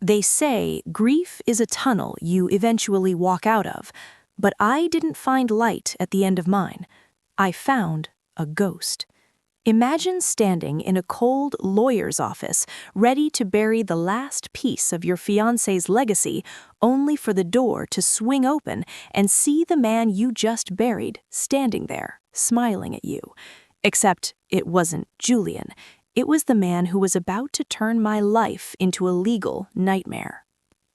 They say grief is a tunnel you eventually walk out of, but I didn't find light at the end of mine. I found a ghost. Imagine standing in a cold lawyer's office, ready to bury the last piece of your fiancé's legacy, only for the door to swing open and see the man you just buried standing there, smiling at you. Except it wasn't Julian. It was the man who was about to turn my life into a legal nightmare.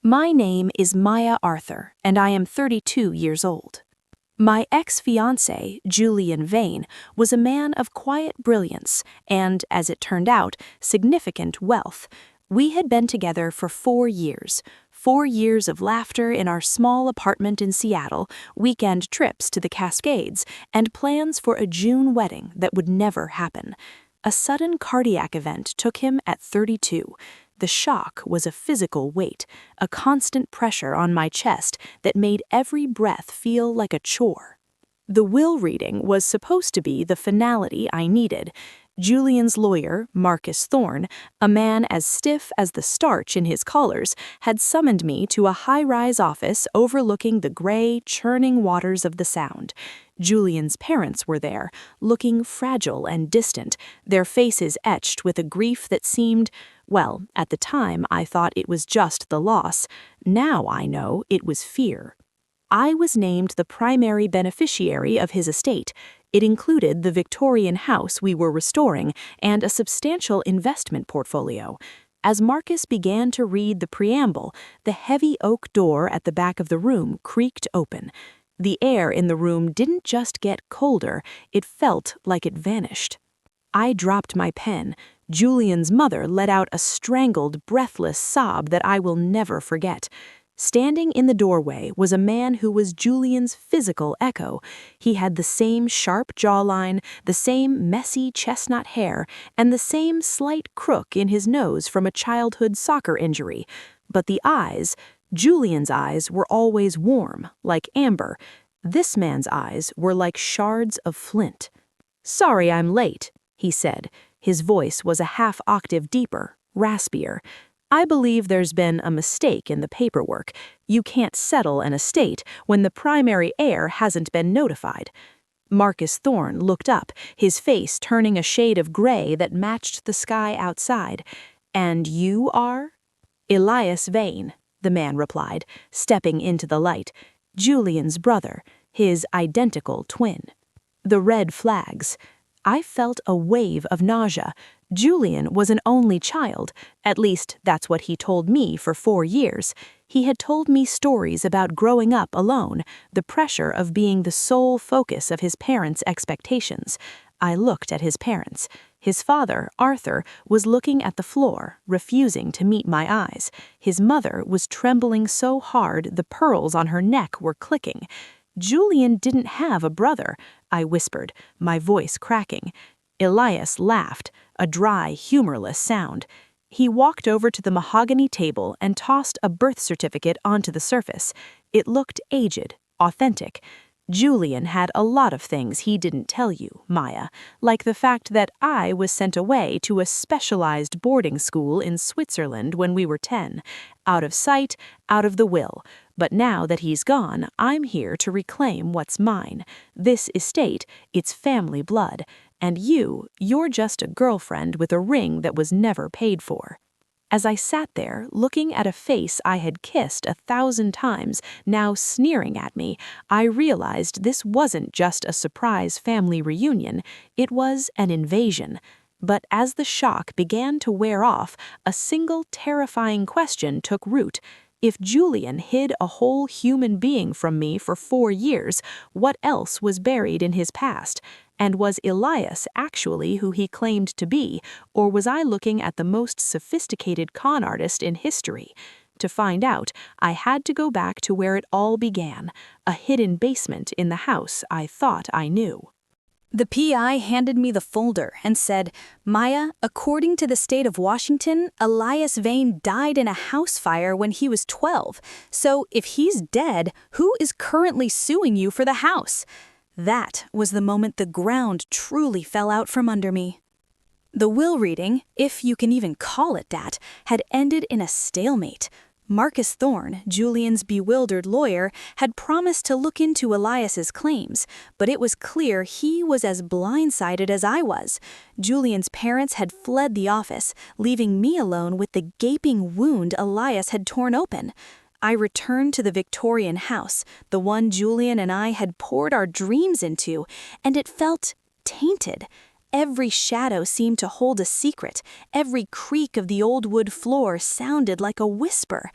My name is Maya Arthur, and I am 32 years old. My ex-fiancé, Julian Vane, was a man of quiet brilliance and, as it turned out, significant wealth. We had been together for 4 years. 4 years of laughter in our small apartment in Seattle, weekend trips to the Cascades, and plans for a June wedding that would never happen. A sudden cardiac event took him at 32. The shock was a physical weight, a constant pressure on my chest that made every breath feel like a chore. The will reading was supposed to be the finality I needed. Julian's lawyer, Marcus Thorne, a man as stiff as the starch in his collars, had summoned me to a high-rise office overlooking the gray, churning waters of the Sound. Julian's parents were there, looking fragile and distant, their faces etched with a grief that seemed, well, at the time I thought it was just the loss. Now I know it was fear. I was named the primary beneficiary of his estate. It included the Victorian house we were restoring and a substantial investment portfolio. As Marcus began to read the preamble, the heavy oak door at the back of the room creaked open. The air in the room didn't just get colder, it felt like it vanished. I dropped my pen. Julian's mother let out a strangled, breathless sob that I will never forget. Standing in the doorway was a man who was Julian's physical echo. He had the same sharp jawline, the same messy chestnut hair, and the same slight crook in his nose from a childhood soccer injury. But the eyes, Julian's eyes, were always warm, like amber. This man's eyes were like shards of flint. "Sorry I'm late," he said. His voice was a half-octave deeper, raspier. "I believe there's been a mistake in the paperwork. You can't settle an estate when the primary heir hasn't been notified." Marcus Thorne looked up, his face turning a shade of gray that matched the sky outside. "And you are?" "Elias Vane," the man replied, stepping into the light. "Julian's brother, his identical twin." The red flags. I felt a wave of nausea. Julian was an only child. At least, that's what he told me for 4 years. He had told me stories about growing up alone, the pressure of being the sole focus of his parents' expectations. I looked at his parents. His father, Arthur, was looking at the floor, refusing to meet my eyes. His mother was trembling so hard the pearls on her neck were clicking. "Julian didn't have a brother," I whispered, my voice cracking. Elias laughed, a dry, humorless sound. He walked over to the mahogany table and tossed a birth certificate onto the surface. It looked aged, authentic. "Julian had a lot of things he didn't tell you, Maya, like the fact that I was sent away to a specialized boarding school in Switzerland when we were 10. Out of sight, out of the will. But now that he's gone, I'm here to reclaim what's mine. This estate, it's family blood. And you're just a girlfriend with a ring that was never paid for." As I sat there, looking at a face I had kissed 1,000 times, now sneering at me, I realized this wasn't just a surprise family reunion, it was an invasion. But as the shock began to wear off, a single terrifying question took root. If Julian hid a whole human being from me for 4 years, what else was buried in his past? And was Elias actually who he claimed to be, or was I looking at the most sophisticated con artist in history? To find out, I had to go back to where it all began, a hidden basement in the house I thought I knew. The PI handed me the folder and said, "Maya, according to the state of Washington, Elias Vane died in a house fire when he was 12. So if he's dead, who is currently suing you for the house?" That was the moment the ground truly fell out from under me. The will reading, if you can even call it that, had ended in a stalemate. Marcus Thorne, Julian's bewildered lawyer, had promised to look into Elias's claims, but it was clear he was as blindsided as I was. Julian's parents had fled the office, leaving me alone with the gaping wound Elias had torn open. I returned to the Victorian house, the one Julian and I had poured our dreams into, and it felt tainted. Every shadow seemed to hold a secret. Every creak of the old wood floor sounded like a whisper.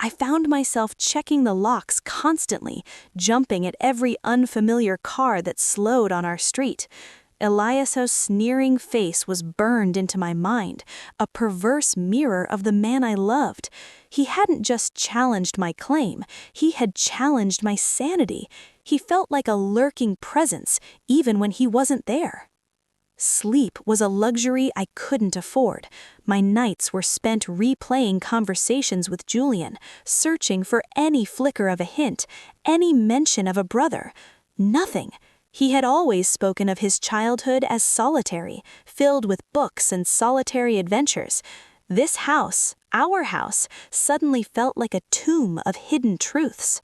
I found myself checking the locks constantly, jumping at every unfamiliar car that slowed on our street. Elias's sneering face was burned into my mind, a perverse mirror of the man I loved. He hadn't just challenged my claim, he had challenged my sanity. He felt like a lurking presence, even when he wasn't there. Sleep was a luxury I couldn't afford. My nights were spent replaying conversations with Julian, searching for any flicker of a hint, any mention of a brother. Nothing. He had always spoken of his childhood as solitary, filled with books and solitary adventures. This house, our house, suddenly felt like a tomb of hidden truths.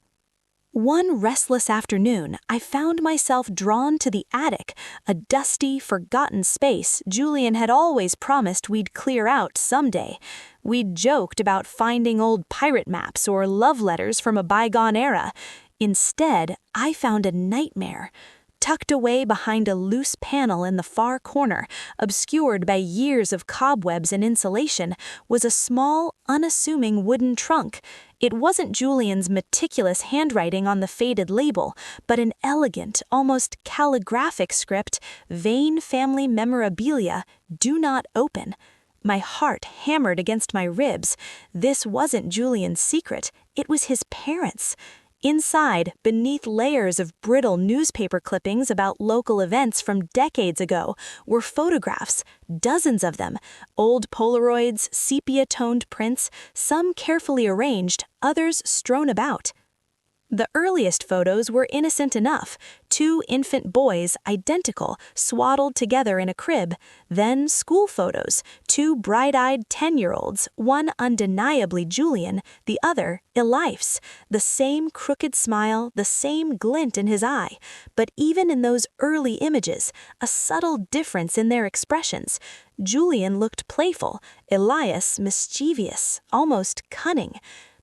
One restless afternoon, I found myself drawn to the attic, a dusty, forgotten space Julian had always promised we'd clear out someday. We'd joked about finding old pirate maps or love letters from a bygone era. Instead, I found a nightmare. Tucked away behind a loose panel in the far corner, obscured by years of cobwebs and insulation, was a small, unassuming wooden trunk. It wasn't Julian's meticulous handwriting on the faded label, but an elegant, almost calligraphic script, "Vane Family Memorabilia, Do Not Open." My heart hammered against my ribs. This wasn't Julian's secret, it was his parents'. Inside, beneath layers of brittle newspaper clippings about local events from decades ago, were photographs, dozens of them, old Polaroids, sepia-toned prints, some carefully arranged, others strewn about. The earliest photos were innocent enough, 2 infant boys, identical, swaddled together in a crib. Then school photos, 2 bright-eyed 10-year-olds, one undeniably Julian, the other Elias. The same crooked smile, the same glint in his eye. But even in those early images, a subtle difference in their expressions. Julian looked playful, Elias mischievous, almost cunning.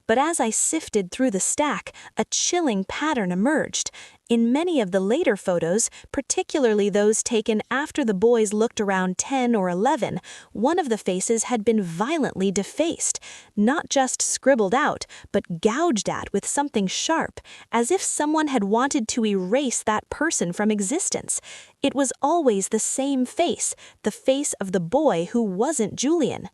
But as I sifted through the stack, a chilling pattern emerged. In many of the later photos, particularly those taken after the boys looked around 10 or 11, one of the faces had been violently defaced, not just scribbled out, but gouged at with something sharp, as if someone had wanted to erase that person from existence. It was always the same face, the face of the boy who wasn't Julian.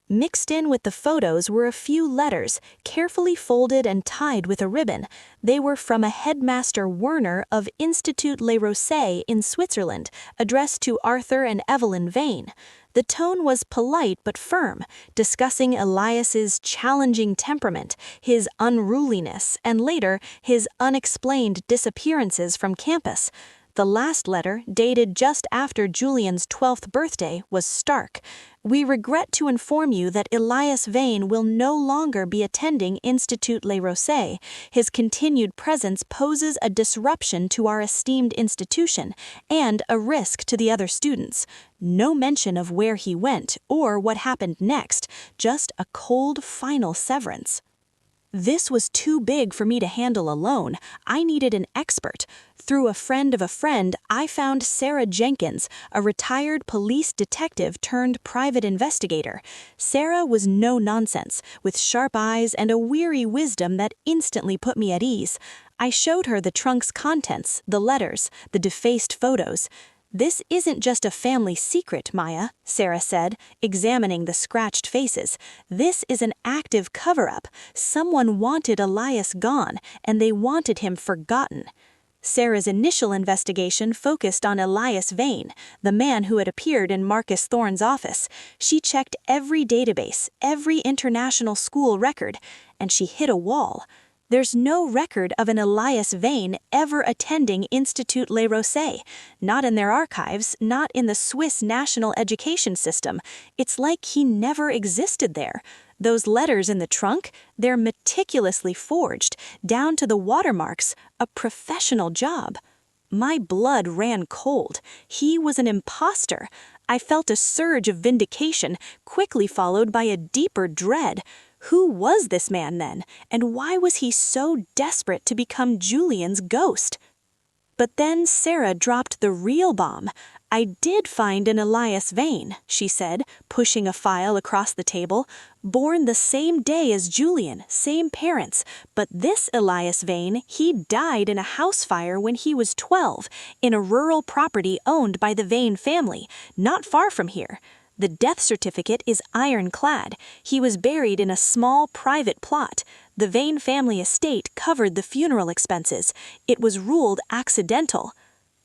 Mixed in with the photos were a few letters, carefully folded and tied with a ribbon. They were from a headmaster Werner of Institut Les Rosets in Switzerland, addressed to Arthur and Evelyn Vane. The tone was polite but firm, discussing Elias's challenging temperament, his unruliness, and later, his unexplained disappearances from campus. The last letter, dated just after Julian's 12th birthday, was stark. "We regret to inform you that Elias Vane will no longer be attending Institut Les Rosets. His continued presence poses a disruption to our esteemed institution and a risk to the other students." No mention of where he went or what happened next, just a cold final severance. This was too big for me to handle alone. I needed an expert. Through a friend of a friend, I found Sarah Jenkins, a retired police detective turned private investigator. Sarah was no nonsense, with sharp eyes and a weary wisdom that instantly put me at ease. I showed her the trunk's contents, the letters, the defaced photos. "This isn't just a family secret, Maya," Sarah said, examining the scratched faces. "This is an active cover-up. Someone wanted Elias gone, and they wanted him forgotten." Sarah's initial investigation focused on Elias Vane, the man who had appeared in Marcus Thorne's office. She checked every database, every international school record, and she hit a wall. There's no record of an Elias Vane ever attending Institut Les Rosets, not in their archives, not in the Swiss national education system. It's like he never existed there. Those letters in the trunk, they're meticulously forged, down to the watermarks, a professional job. My blood ran cold. He was an imposter. I felt a surge of vindication, quickly followed by a deeper dread. Who was this man then, and why was he so desperate to become Julian's ghost? But then Sarah dropped the real bomb. I did find an Elias Vane, she said, pushing a file across the table. Born the same day as Julian, same parents, but this Elias Vane, he died in a house fire when he was 12, in a rural property owned by the Vane family, not far from here. The death certificate is ironclad. He was buried in a small private plot. The Vane family estate covered the funeral expenses. It was ruled accidental.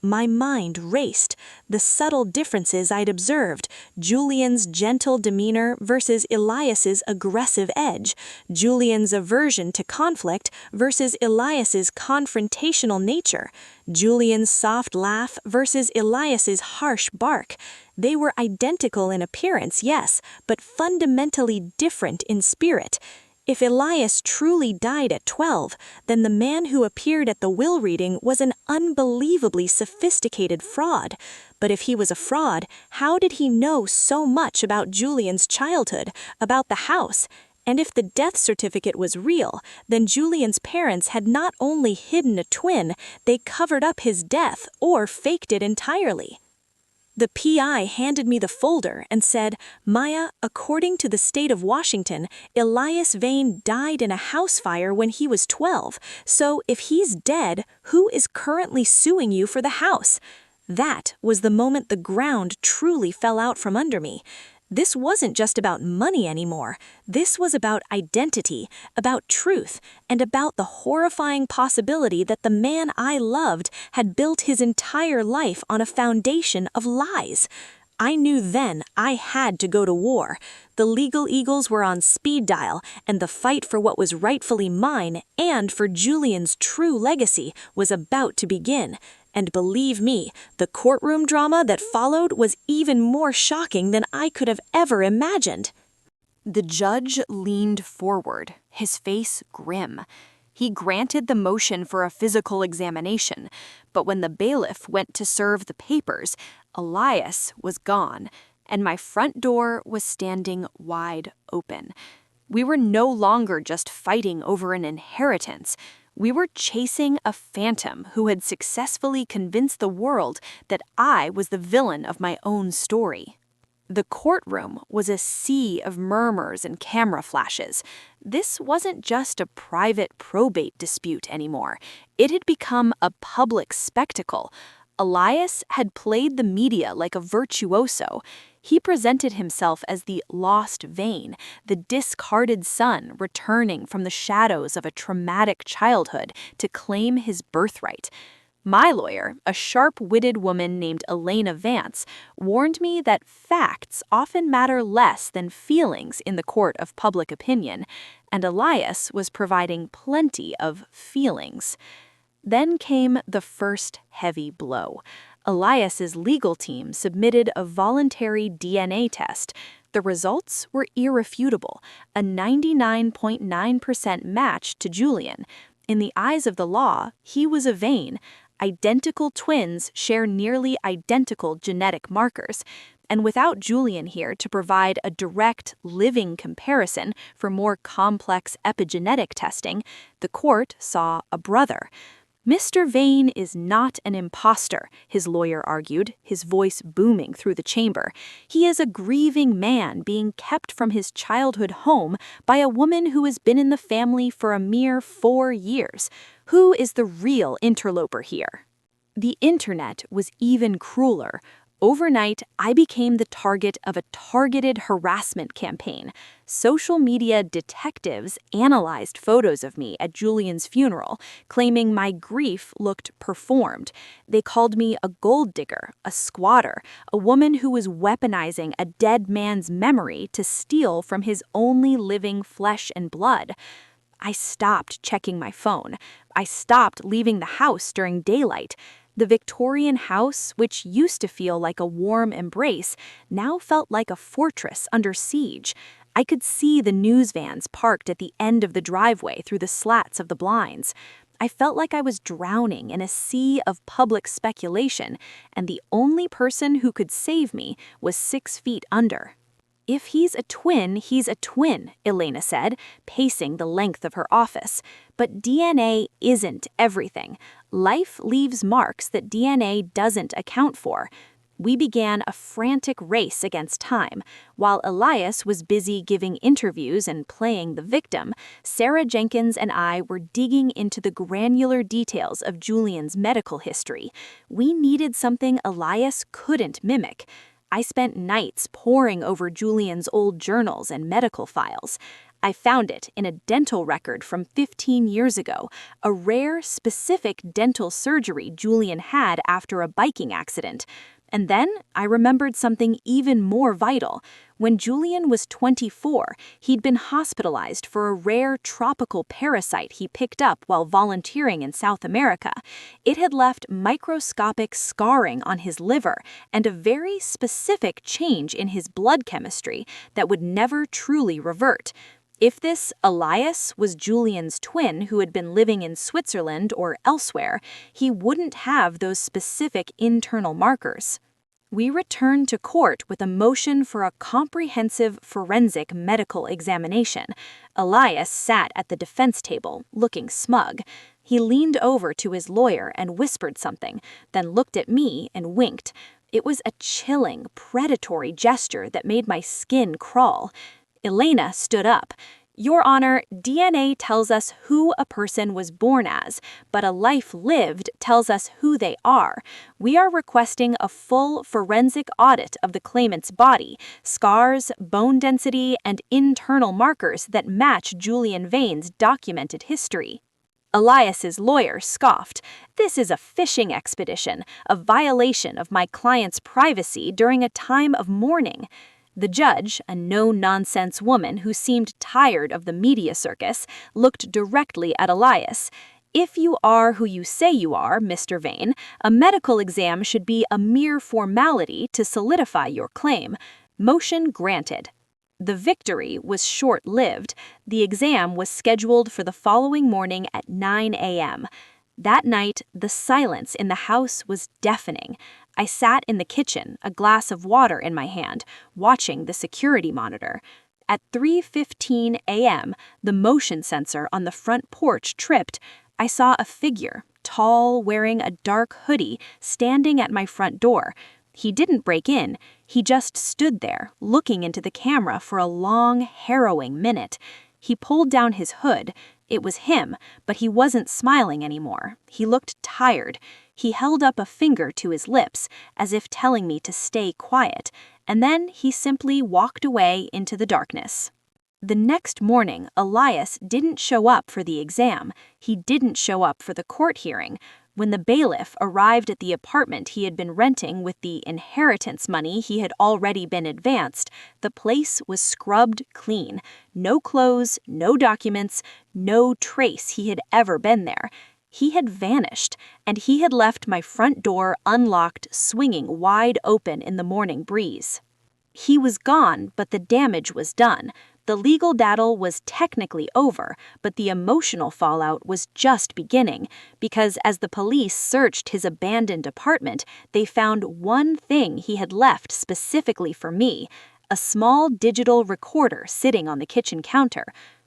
My mind raced. The subtle differences I'd observed, Julian's gentle demeanor versus Elias's aggressive edge, Julian's aversion to conflict versus Elias's confrontational nature, Julian's soft laugh versus Elias's harsh bark. They were identical in appearance, yes, but fundamentally different in spirit. If Elias truly died at 12, then the man who appeared at the will reading was an unbelievably sophisticated fraud. But if he was a fraud, how did he know so much about Julian's childhood, about the house? And if the death certificate was real, then Julian's parents had not only hidden a twin, they covered up his death or faked it entirely. The PI handed me the folder and said, "Maya, according to the state of Washington, Elias Vane died in a house fire when he was 12, so if he's dead, who is currently suing you for the house?" That was the moment the ground truly fell out from under me. This wasn't just about money anymore. This was about identity, about truth, and about the horrifying possibility that the man I loved had built his entire life on a foundation of lies. I knew then I had to go to war. The legal eagles were on speed dial, and the fight for what was rightfully mine and for Julian's true legacy was about to begin. And believe me, the courtroom drama that followed was even more shocking than I could have ever imagined. The judge leaned forward, his face grim. He granted the motion for a physical examination, but when the bailiff went to serve the papers, Elias was gone, and my front door was standing wide open. We were no longer just fighting over an inheritance. We were chasing a phantom who had successfully convinced the world that I was the villain of my own story. The courtroom was a sea of murmurs and camera flashes. This wasn't just a private probate dispute anymore. It had become a public spectacle. Elias had played the media like a virtuoso. He presented himself as the lost Vane, the discarded son returning from the shadows of a traumatic childhood to claim his birthright. My lawyer, a sharp-witted woman named Elena Vance, warned me that facts often matter less than feelings in the court of public opinion, and Elias was providing plenty of feelings. Then came the first heavy blow. Elias's legal team submitted a voluntary DNA test. The results were irrefutable, a 99.9% match to Julian. In the eyes of the law, he was a Vane. Identical twins share nearly identical genetic markers. And without Julian here to provide a direct, living comparison for more complex epigenetic testing, the court saw a brother. Mr. Vane is not an imposter, his lawyer argued, his voice booming through the chamber. He is a grieving man being kept from his childhood home by a woman who has been in the family for a mere 4 years. Who is the real interloper here? The internet was even crueler. Overnight, I became the target of a targeted harassment campaign. Social media detectives analyzed photos of me at Julian's funeral, claiming my grief looked performed. They called me a gold digger, a squatter, a woman who was weaponizing a dead man's memory to steal from his only living flesh and blood. I stopped checking my phone. I stopped leaving the house during daylight. The Victorian house, which used to feel like a warm embrace, now felt like a fortress under siege. I could see the news vans parked at the end of the driveway through the slats of the blinds. I felt like I was drowning in a sea of public speculation, and the only person who could save me was 6 feet under. "If he's a twin, he's a twin," Elena said, pacing the length of her office. "But DNA isn't everything. Life leaves marks that DNA doesn't account for." We began a frantic race against time. While Elias was busy giving interviews and playing the victim, Sarah Jenkins and I were digging into the granular details of Julian's medical history. We needed something Elias couldn't mimic. I spent nights poring over Julian's old journals and medical files. I found it in a dental record from 15 years ago, a rare, specific dental surgery Julian had after a biking accident. And then I remembered something even more vital. When Julian was 24, he'd been hospitalized for a rare tropical parasite he picked up while volunteering in South America. It had left microscopic scarring on his liver and a very specific change in his blood chemistry that would never truly revert. If this Elias was Julian's twin who had been living in Switzerland or elsewhere, he wouldn't have those specific internal markers. We returned to court with a motion for a comprehensive forensic medical examination. Elias sat at the defense table, looking smug. He leaned over to his lawyer and whispered something, then looked at me and winked. It was a chilling, predatory gesture that made my skin crawl. Elena stood up. "Your Honor, DNA tells us who a person was born as, but a life lived tells us who they are. We are requesting a full forensic audit of the claimant's body, scars, bone density, and internal markers that match Julian Vane's documented history." Elias's lawyer scoffed. "This is a fishing expedition, a violation of my client's privacy during a time of mourning." The judge, a no-nonsense woman who seemed tired of the media circus, looked directly at Elias. "If you are who you say you are, Mr. Vane, a medical exam should be a mere formality to solidify your claim. Motion granted." The victory was short-lived. The exam was scheduled for the following morning at 9 a.m. That night, the silence in the house was deafening. I sat in the kitchen, a glass of water in my hand, watching the security monitor. At 3:15 a.m., the motion sensor on the front porch tripped. I saw a figure, tall, wearing a dark hoodie, standing at my front door. He didn't break in. He just stood there, looking into the camera for a long, harrowing minute. He pulled down his hood. It was him, but he wasn't smiling anymore. He looked tired. He held up a finger to his lips, as if telling me to stay quiet, and then he simply walked away into the darkness. The next morning, Elias didn't show up for the exam. He didn't show up for the court hearing. When the bailiff arrived at the apartment he had been renting with the inheritance money he had already been advanced, the place was scrubbed clean. No clothes, no documents, no trace he had ever been there. He had vanished, and he had left my front door unlocked, swinging wide open in the morning breeze. He was gone, but the damage was done. The legal battle was technically over, but the emotional fallout was just beginning, because as the police searched his abandoned apartment, they found one thing he had left specifically for me, a small digital recorder sitting on the kitchen counter.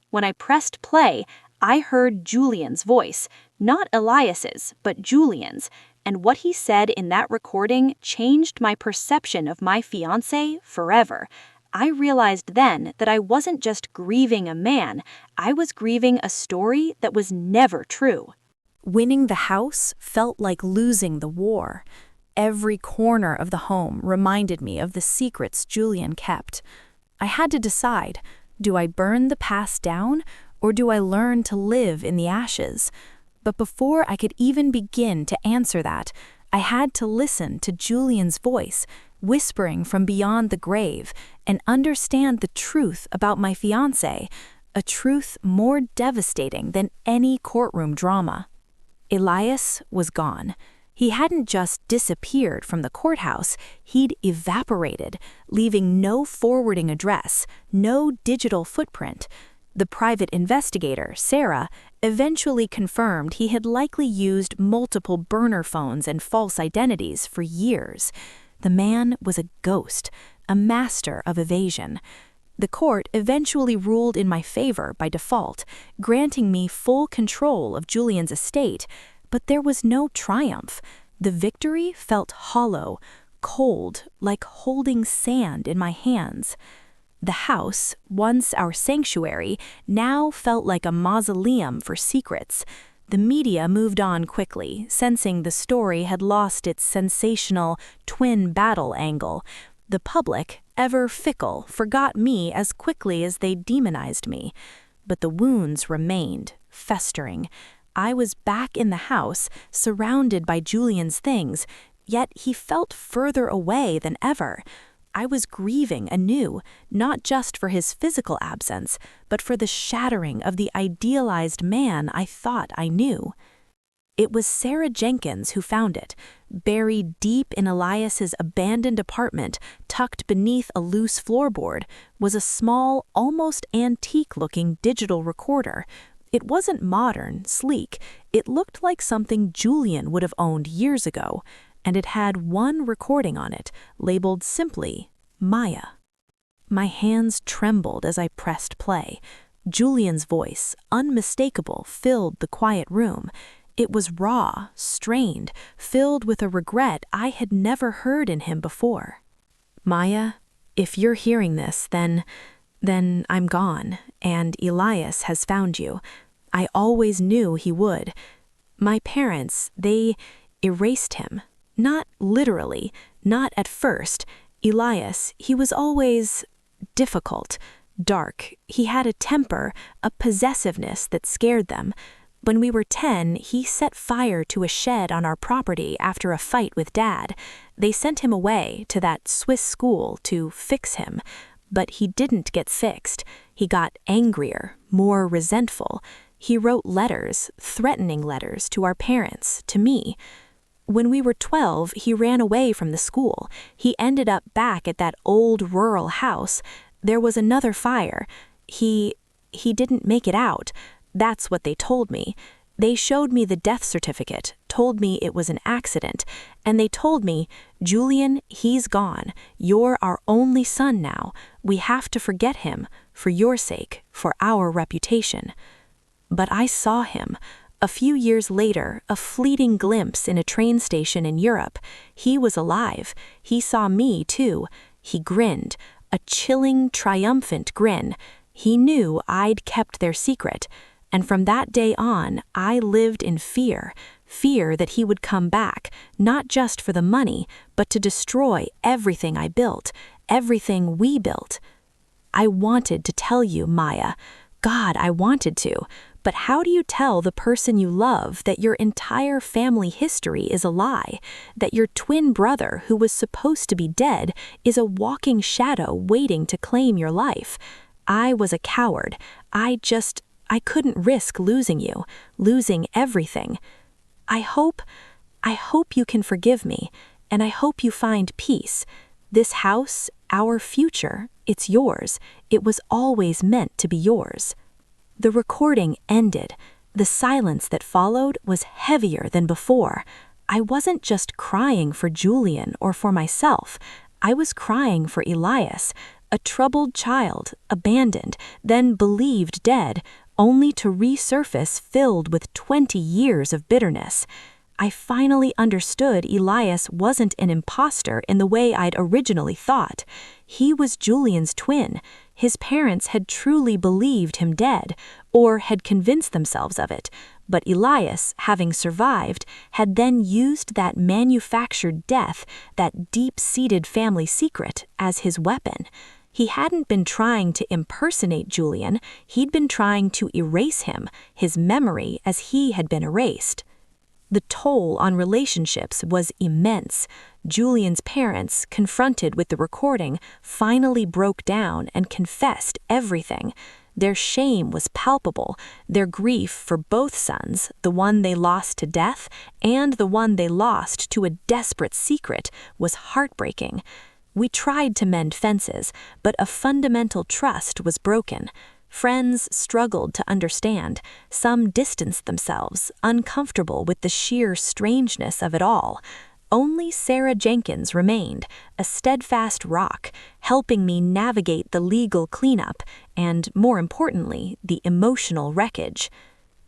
When I pressed play, I heard Julian's voice, not Elias's, but Julian's, and what he said in that recording changed my perception of my fiancé forever. I realized then that I wasn't just grieving a man, I was grieving a story that was never true. Winning the house felt like losing the war. Every corner of the home reminded me of the secrets Julian kept. I had to decide, do I burn the past down, or do I learn to live in the ashes? But before I could even begin to answer that, I had to listen to Julian's voice, whispering from beyond the grave, and understand the truth about my fiancé. a truth more devastating than any courtroom drama. Elias was gone. He hadn't just disappeared from the courthouse, he'd evaporated, leaving no forwarding address, no digital footprint. The private investigator, Sarah, eventually confirmed he had likely used multiple burner phones and false identities for years. The man was a ghost, a master of evasion. The court eventually ruled in my favor by default, granting me full control of Julian's estate, but there was no triumph. The victory felt hollow, cold, like holding sand in my hands. The house, once our sanctuary, now felt like a mausoleum for secrets. The media moved on quickly, sensing the story had lost its sensational twin battle angle. The public, ever fickle, forgot me as quickly as they demonized me. But the wounds remained, festering. I was back in the house, surrounded by Julian's things, yet he felt further away than ever. I was grieving anew, not just for his physical absence, but for the shattering of the idealized man I thought I knew. It was Sarah Jenkins who found it. Buried deep in Elias's abandoned apartment, tucked beneath a loose floorboard, was a small, almost antique-looking digital recorder. It wasn't modern, sleek. It looked like something Julian would have owned years ago, and it had one recording on it, labeled simply, Maya. My hands trembled as I pressed play. Julian's voice, unmistakable, filled the quiet room. It was raw, strained, filled with a regret I had never heard in him before. Maya, if you're hearing this, then I'm gone, and Elias has found you. I always knew he would. My parents, they erased him. Not literally, not at first. Elias, he was always difficult, dark. He had a temper, a possessiveness that scared them. When we were 10, he set fire to a shed on our property after a fight with Dad. They sent him away to that Swiss school to fix him. But he didn't get fixed. He got angrier, more resentful. He wrote letters, threatening letters to our parents, to me. When we were 12, he ran away from the school. He ended up back at that old rural house. There was another fire. He didn't make it out. That's what they told me. They showed me the death certificate, told me it was an accident, and they told me, Julian, he's gone. You're our only son now. We have to forget him, for your sake, for our reputation. But I saw him. A few years later, a fleeting glimpse in a train station in Europe. He was alive. He saw me, too. He grinned, a chilling, triumphant grin. He knew I'd kept their secret. And from that day on, I lived in fear that he would come back, not just for the money, but to destroy everything I built, everything we built. I wanted to tell you, Maya. God, I wanted to. But how do you tell the person you love that your entire family history is a lie, that your twin brother who was supposed to be dead is a walking shadow waiting to claim your life? I was a coward. I couldn't risk losing you, losing everything. I hope you can forgive me, and I hope you find peace. This house, our future, it's yours. It was always meant to be yours. The recording ended. The silence that followed was heavier than before. I wasn't just crying for Julian or for myself. I was crying for Elias, a troubled child, abandoned, then believed dead, only to resurface filled with 20 years of bitterness. I finally understood Elias wasn't an imposter in the way I'd originally thought. He was Julian's twin. His parents had truly believed him dead, or had convinced themselves of it. But Elias, having survived, had then used that manufactured death, that deep-seated family secret, as his weapon. He hadn't been trying to impersonate Julian, he'd been trying to erase him, his memory as he had been erased. The toll on relationships was immense. Julian's parents, confronted with the recording, finally broke down and confessed everything. Their shame was palpable, their grief for both sons, the one they lost to death and the one they lost to a desperate secret, was heartbreaking. We tried to mend fences, but a fundamental trust was broken. Friends struggled to understand. Some distanced themselves, uncomfortable with the sheer strangeness of it all. Only Sarah Jenkins remained, a steadfast rock, helping me navigate the legal cleanup and, more importantly, the emotional wreckage.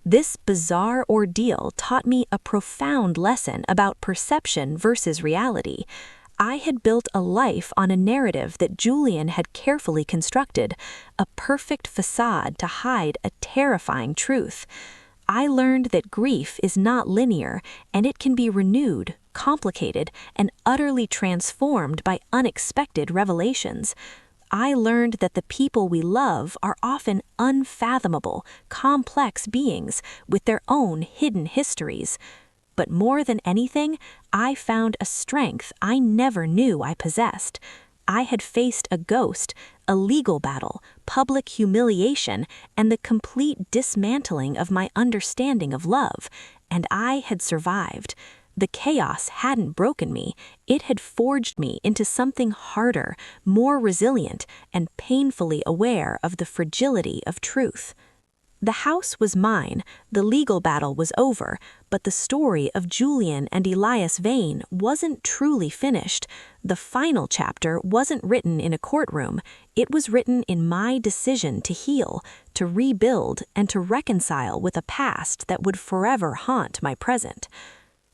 This bizarre ordeal taught me a profound lesson about perception versus reality. I had built a life on a narrative that Julian had carefully constructed, a perfect facade to hide a terrifying truth. I learned that grief is not linear, and it can be renewed, complicated, and utterly transformed by unexpected revelations. I learned that the people we love are often unfathomable, complex beings with their own hidden histories. But more than anything, I found a strength I never knew I possessed. I had faced a ghost, a legal battle, public humiliation, and the complete dismantling of my understanding of love, and I had survived. The chaos hadn't broken me, it had forged me into something harder, more resilient, and painfully aware of the fragility of truth. The house was mine, the legal battle was over, but the story of Julian and Elias Vane wasn't truly finished. The final chapter wasn't written in a courtroom, it was written in my decision to heal, to rebuild, and to reconcile with a past that would forever haunt my present.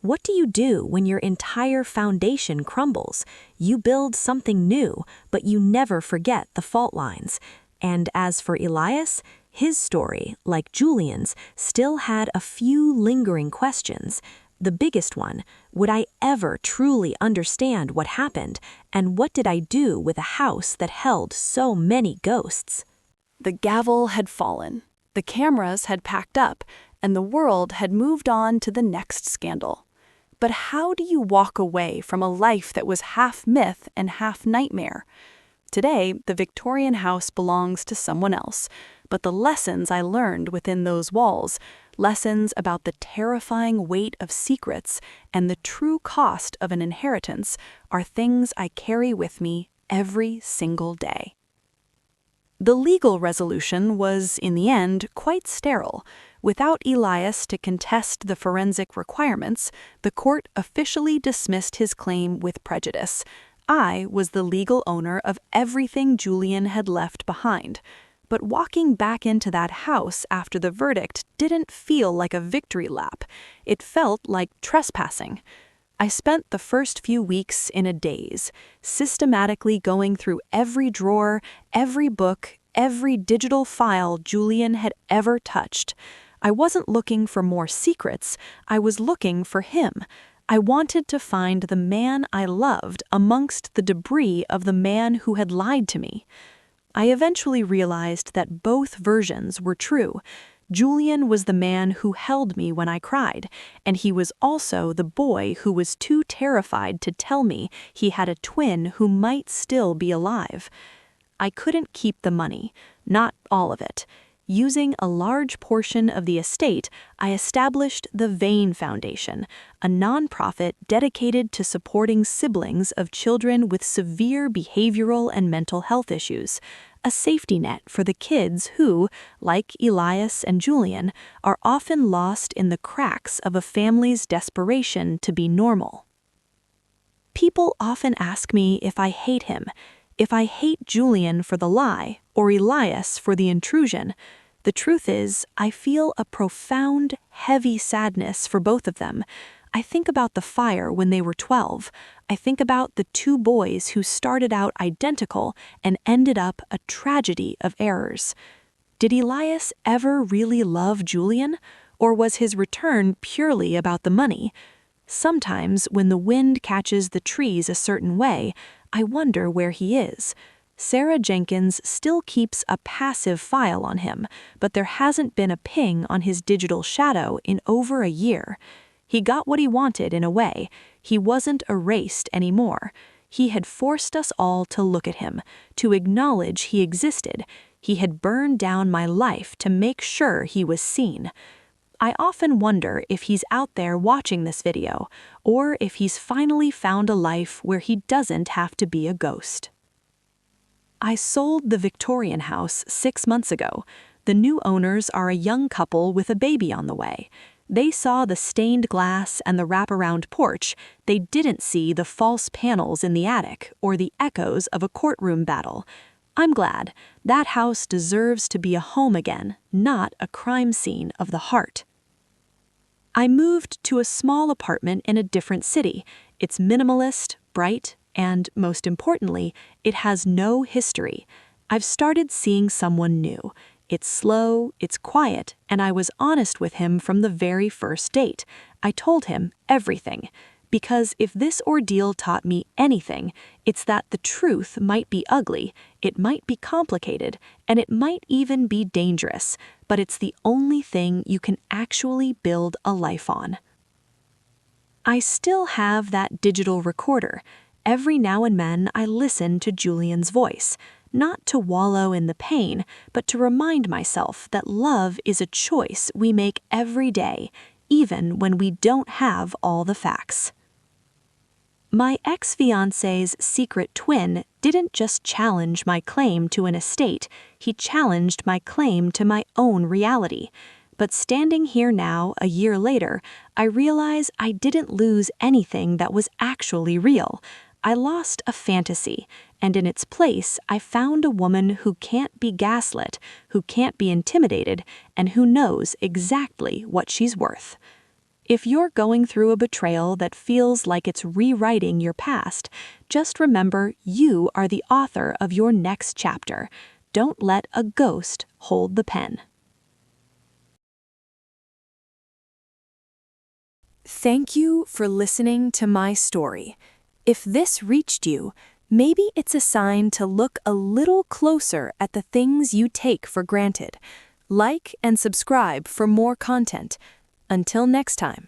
What do you do when your entire foundation crumbles? You build something new, but you never forget the fault lines. And as for Elias, his story, like Julian's, still had a few lingering questions. The biggest one, would I ever truly understand what happened, and what did I do with a house that held so many ghosts? The gavel had fallen, the cameras had packed up, and the world had moved on to the next scandal. But how do you walk away from a life that was half myth and half nightmare? Today, the Victorian house belongs to someone else, but the lessons I learned within those walls, lessons about the terrifying weight of secrets and the true cost of an inheritance, are things I carry with me every single day. The legal resolution was, in the end, quite sterile. Without Elias to contest the forensic requirements, the court officially dismissed his claim with prejudice. I was the legal owner of everything Julian had left behind. But walking back into that house after the verdict didn't feel like a victory lap. It felt like trespassing. I spent the first few weeks in a daze, systematically going through every drawer, every book, every digital file Julian had ever touched. I wasn't looking for more secrets, I was looking for him. I wanted to find the man I loved amongst the debris of the man who had lied to me. I eventually realized that both versions were true. Julian was the man who held me when I cried, and he was also the boy who was too terrified to tell me he had a twin who might still be alive. I couldn't keep the money, not all of it. Using a large portion of the estate, I established the Vane Foundation, a nonprofit dedicated to supporting siblings of children with severe behavioral and mental health issues, a safety net for the kids who, like Elias and Julian, are often lost in the cracks of a family's desperation to be normal. People often ask me if I hate him, if I hate Julian for the lie or Elias for the intrusion. The truth is, I feel a profound, heavy sadness for both of them. I think about the fire when they were 12. I think about the two boys who started out identical and ended up a tragedy of errors. Did Elias ever really love Julian, or was his return purely about the money? Sometimes, when the wind catches the trees a certain way, I wonder where he is. Sarah Jenkins still keeps a passive file on him, but there hasn't been a ping on his digital shadow in over a year. He got what he wanted in a way. He wasn't erased anymore. He had forced us all to look at him, to acknowledge he existed. He had burned down my life to make sure he was seen. I often wonder if he's out there watching this video, or if he's finally found a life where he doesn't have to be a ghost. I sold the Victorian house 6 months ago. The new owners are a young couple with a baby on the way. They saw the stained glass and the wraparound porch. They didn't see the false panels in the attic or the echoes of a courtroom battle. I'm glad. That house deserves to be a home again, not a crime scene of the heart. I moved to a small apartment in a different city. It's minimalist, bright, and, most importantly, it has no history. I've started seeing someone new. It's slow, it's quiet, and I was honest with him from the very first date. I told him everything. Because if this ordeal taught me anything, it's that the truth might be ugly, it might be complicated, and it might even be dangerous, but it's the only thing you can actually build a life on. I still have that digital recorder. Every now and then I listen to Julian's voice, not to wallow in the pain, but to remind myself that love is a choice we make every day, even when we don't have all the facts. My ex-fiancé's secret twin didn't just challenge my claim to an estate, he challenged my claim to my own reality. But standing here now, a year later, I realize I didn't lose anything that was actually real. I lost a fantasy, and in its place, I found a woman who can't be gaslit, who can't be intimidated, and who knows exactly what she's worth. If you're going through a betrayal that feels like it's rewriting your past, just remember you are the author of your next chapter. Don't let a ghost hold the pen. Thank you for listening to my story. If this reached you, maybe it's a sign to look a little closer at the things you take for granted. Like and subscribe for more content. Until next time.